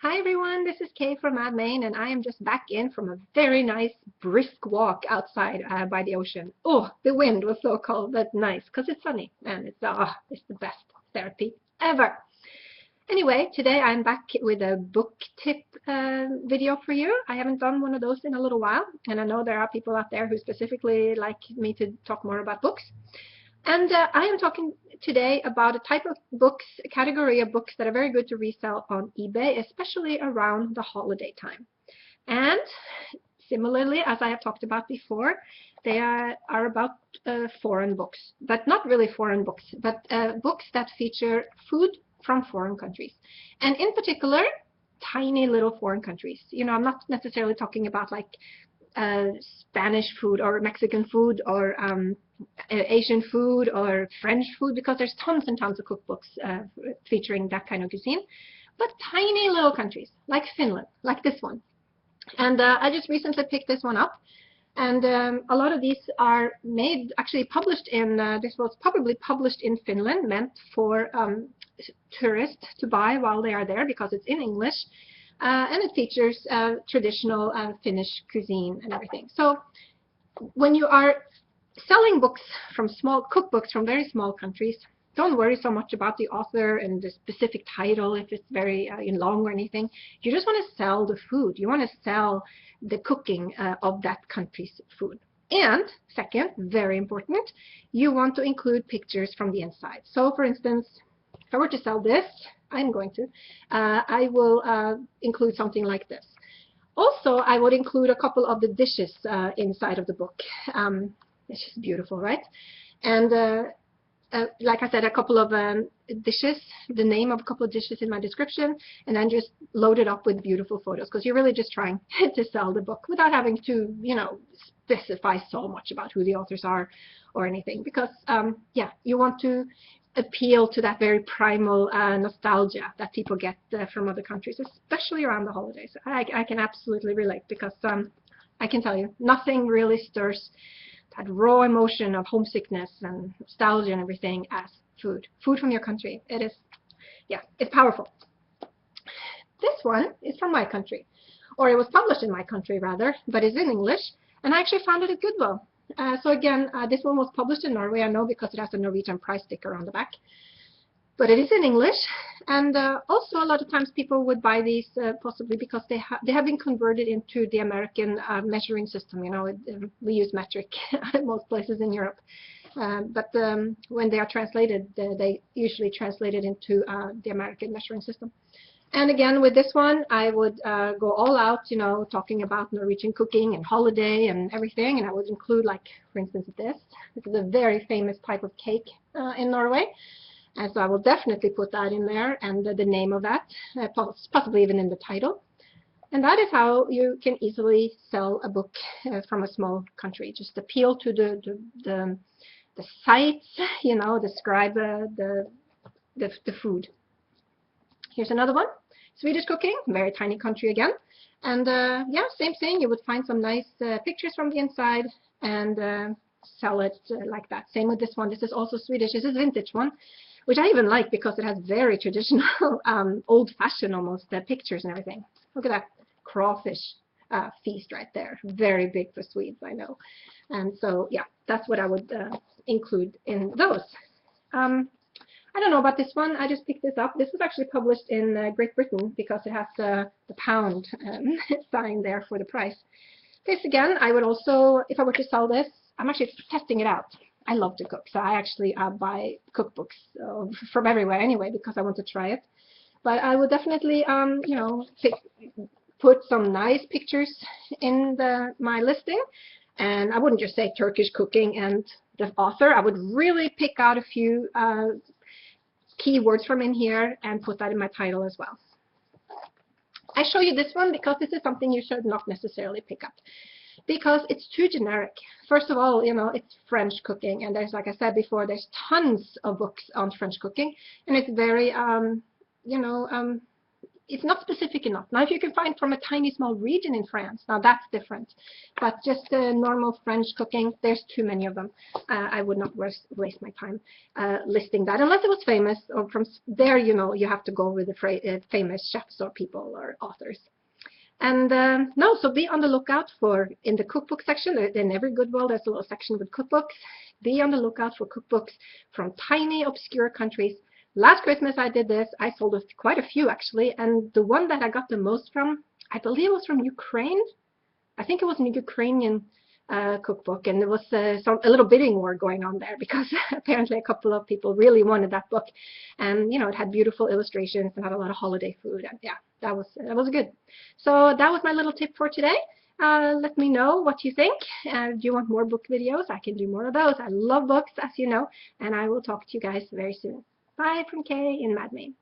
Hi everyone, this is Kay from Mad Main, and I am just back in from a very nice brisk walk outside by the ocean. Oh, the wind was so cold, but nice because it's sunny and it's the best therapy ever. Anyway, today I'm back with a book tip video for you. I haven't done one of those in a little while, and I know there are people out there who specifically like me to talk more about books. And I am talking today about a type of books, a category of books that are very good to resell on eBay, especially around the holiday time. And similarly, as I have talked about before, they are about foreign books, but not really foreign books, but books that feature food from foreign countries. And in particular, tiny little foreign countries. I'm not necessarily talking about like Spanish food or Mexican food or Asian food or French food, because there's tons and tons of cookbooks featuring that kind of cuisine, but tiny little countries like Finland, like this one. And I just recently picked this one up, and a lot of these are actually published in, this was probably published in Finland, meant for tourists to buy while they are there because it's in English. And it features traditional Finnish cuisine and everything. So when you are selling books from small cookbooks from very small countries, don't worry so much about the author and the specific title if it's very long or anything. You just want to sell the food. You want to sell the cooking of that country's food. And second, very important, you want to include pictures from the inside. So for instance, if I were to sell this, I'm going to, I will include something like this. Also, I would include a couple of the dishes inside of the book. It's just beautiful, right? And like I said, a couple of dishes, the name of a couple of dishes in my description, and then just load it up with beautiful photos, because you're really just trying to sell the book without having to, specify so much about who the authors are or anything, because, yeah, you want to appeal to that very primal nostalgia that people get from other countries, especially around the holidays. I can absolutely relate, because I can tell you, nothing really stirs that raw emotion of homesickness and nostalgia and everything as food. Food from your country. It is, yeah, it's powerful. This one is from my country, or it was published in my country rather, but it's in English, and I actually found it at Goodwill. So again, this one was published in Norway, I know, because it has a Norwegian price sticker on the back. But it is in English, and also a lot of times people would buy these possibly because they have been converted into the American measuring system. We use metric at most places in Europe. But when they are translated, they usually translate it into the American measuring system. And again, with this one, I would go all out, talking about Norwegian cooking and holiday and everything. And I would include, like, for instance, this. This is a very famous type of cake in Norway. And so I will definitely put that in there, and the name of that, possibly even in the title. And that is how you can easily sell a book from a small country. Just appeal to the sites, describe the food. Here's another one. Swedish cooking, very tiny country again. And yeah, same thing. You would find some nice pictures from the inside and sell it like that. Same with this one. This is also Swedish. This is a vintage one, which I even like because it has very traditional, old-fashioned almost pictures and everything. Look at that crawfish feast right there. Very big for Swedes, I know. And so, yeah, that's what I would include in those. I don't know about this one. I just picked this up. This was actually published in Great Britain because it has the pound sign there for the price. This again, I would also, if I were to sell this, I'm actually testing it out. I love to cook, so I actually buy cookbooks from everywhere anyway because I want to try it. But I would definitely, put some nice pictures in my listing, and I wouldn't just say Turkish cooking and the author. I would really pick out a few keywords from in here and put that in my title as well. I show you this one because this is something you should not necessarily pick up, because it's too generic. First of all, it's French cooking, and there's, like I said before, there's tons of books on French cooking, and it's very, it's not specific enough. Now, if you can find from a tiny small region in France, now that's different. But just normal French cooking, there's too many of them. I would not waste my time listing that, unless it was famous, or from there, you know, you have to go with the famous chefs or people or authors. And no, so be on the lookout for, in the cookbook section, in every Goodwill, there's a little section with cookbooks. Be on the lookout for cookbooks from tiny, obscure countries. Last Christmas I did this. I sold quite a few, actually, and the one that I got the most from, I believe it was from Ukraine. I think it was a Ukrainian cookbook, and there was a little bidding war going on there, because apparently a couple of people really wanted that book, and you know, it had beautiful illustrations and had a lot of holiday food, and yeah, that was good. So that was my little tip for today. Let me know what you think. Do you want more book videos? I can do more of those. I love books, as you know, and I will talk to you guys very soon. Bye from Kay in Mad Main.